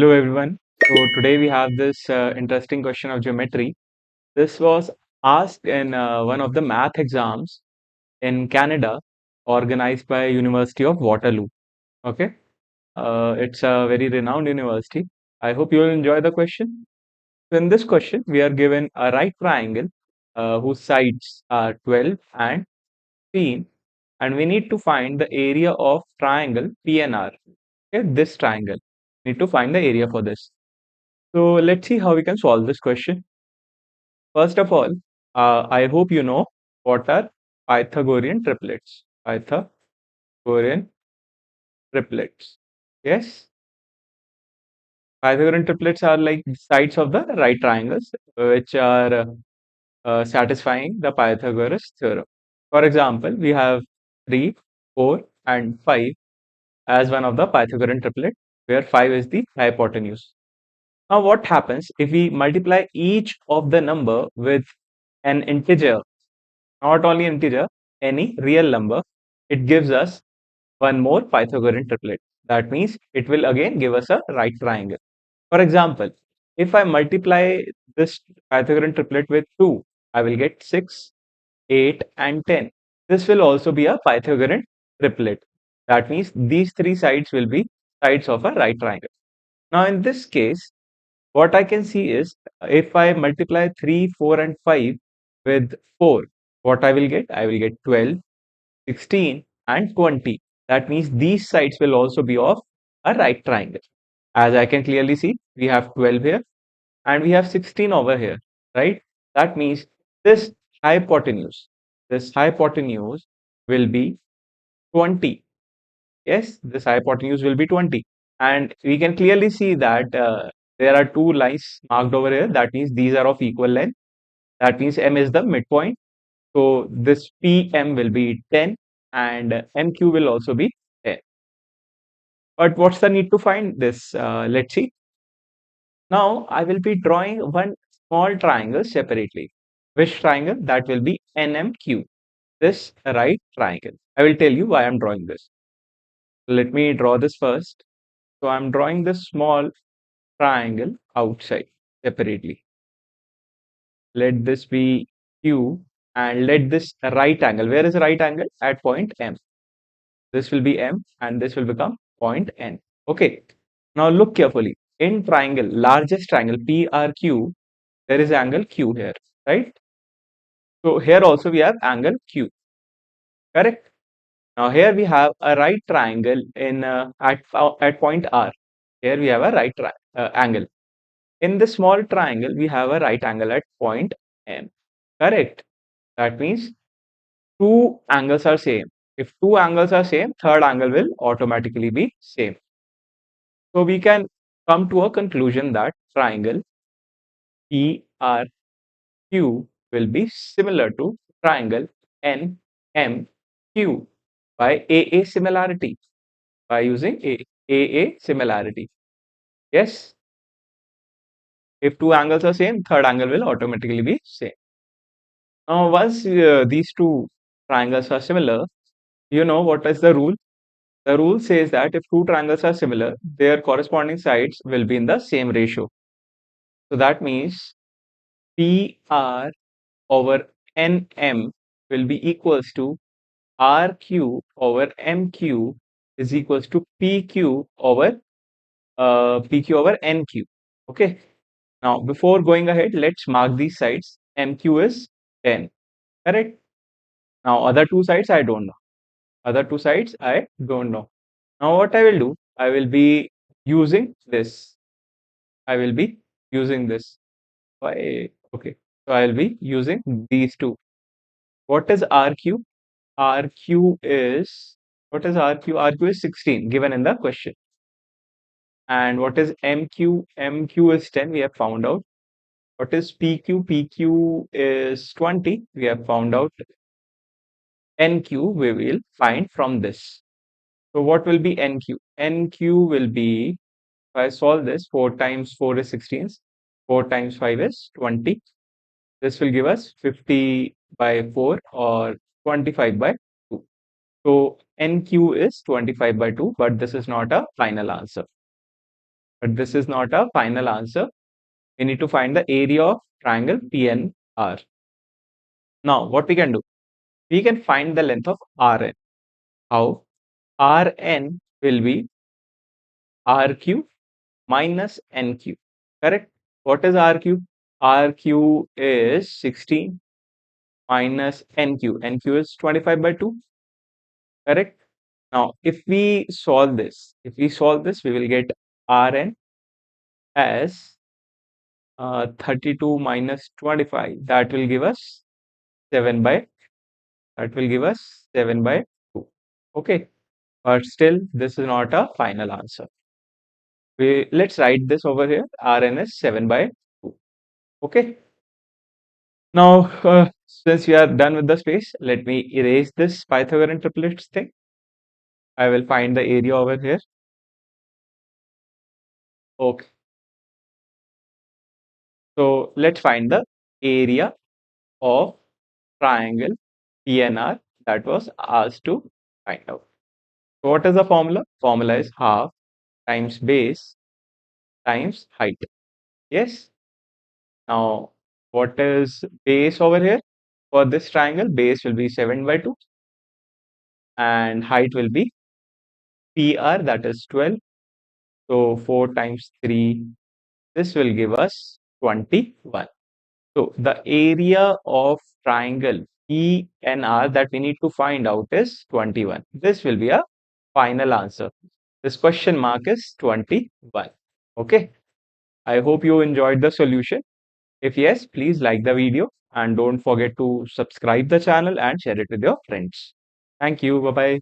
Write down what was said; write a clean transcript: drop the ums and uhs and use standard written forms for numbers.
Hello everyone. So today we have this interesting question of geometry. This was asked in one of the math exams in Canada, organized by University of Waterloo. Okay, it's a very renowned university. I hope you will enjoy the question. So in this question, we are given a right triangle whose sides are 12 and 15, and we need to find the area of triangle PNR. Okay, this triangle. Need to find the area for this. So let's see how we can solve this question. First of all, I hope you know what are Pythagorean triplets. Pythagorean triplets. Yes, Pythagorean triplets are like sides of the right triangles, which are satisfying the Pythagoras theorem. For example, we have 3, 4, and 5 as one of the Pythagorean triplet, where 5 is the hypotenuse. Now, what happens if we multiply each of the number with an integer, not only integer, any real number, it gives us one more Pythagorean triplet. That means it will again give us a right triangle. For example, if I multiply this Pythagorean triplet with 2, I will get 6, 8, and 10. This will also be a Pythagorean triplet. That means these three sides will be sides of a right triangle. Now, in this case, what I can see is if I multiply 3, 4, and 5 with 4, what I will get? I will get 12, 16, and 20. That means these sides will also be of a right triangle. As I can clearly see, we have 12 here and we have 16 over here, right? That means this hypotenuse, this hypotenuse will be 20. Yes, this hypotenuse will be 20. And we can clearly see that there are two lines marked over here. That means these are of equal length. That means M is the midpoint. So this PM will be 10 and MQ will also be 10. But what's the need to find this? Let's see. Now I will be drawing one small triangle separately. Which triangle? That will be NMQ. This right triangle. I will tell you why I'm drawing this. Let me draw this first. So I'm drawing this small triangle outside separately. Let this be Q and let this right angle. Where is the right angle? At point M. This will be M and this will become point N. Okay. Now look carefully. In triangle, largest triangle PRQ, there is angle Q here, right? So here also we have angle Q, correct? Now here we have a right triangle in at point R. Here we have a angle. In this small triangle, we have a right angle at point M. Correct. That means two angles are same. If two angles are same, third angle will automatically be same. So we can come to a conclusion that triangle PRQ will be similar to triangle NMQ by AA similarity, by using AA similarity. Yes. If two angles are same, third angle will automatically be same. Now, once these two triangles are similar, you know what is the rule? The rule says that if two triangles are similar, their corresponding sides will be in the same ratio. So that means PR over NM will be equals to RQ over MQ is equals to PQ over NQ. Okay. Now, before going ahead, let's mark these sides. MQ is 10. Correct? Now, other two sides I don't know. Other two sides I don't know. Now, what I will do, I will be using this. I will be using this. Okay. So, I will be using these two. What is RQ? RQ is, what is RQ? RQ is 16 given in the question. And what is MQ? MQ is 10. We have found out. What is PQ? PQ is 20. We have found out. NQ we will find from this. So what will be NQ? NQ will be, if I solve this, 4 times 4 is 16. 4 times 5 is 20. This will give us 50 by 4 or 25 by 2. So NQ is 25 by 2, but this is not a final answer. but this is not a final answer. We need to find the area of triangle PNR. Now, what we can do? We can find the length of Rn. How? Rn will be RQ minus NQ. Correct? What is RQ? RQ is 16 minus NQ. NQ is 25 by 2. Correct? Now, if we solve this, we will get Rn as 32 minus 25. That will give us 7 by 2. Okay, but still this is not a final answer. Let's write this over here. Rn is 7 by 2. Okay. Now, since we are done with the space, let me erase this Pythagorean triplets thing. I will find the area over here. Okay. So let's find the area of triangle PNR that was asked to find out. So what is the formula? Formula is half times base times height. Yes. Now, what is base over here? For this triangle, base will be 7 by 2 and height will be PR, that is 12. So 4 times 3, this will give us 21. So the area of triangle PNR that we need to find out is 21. This will be a final answer. This question mark is 21. Okay. I hope you enjoyed the solution. If yes, please like the video and don't forget to subscribe the channel and share it with your friends. Thank you. Bye bye.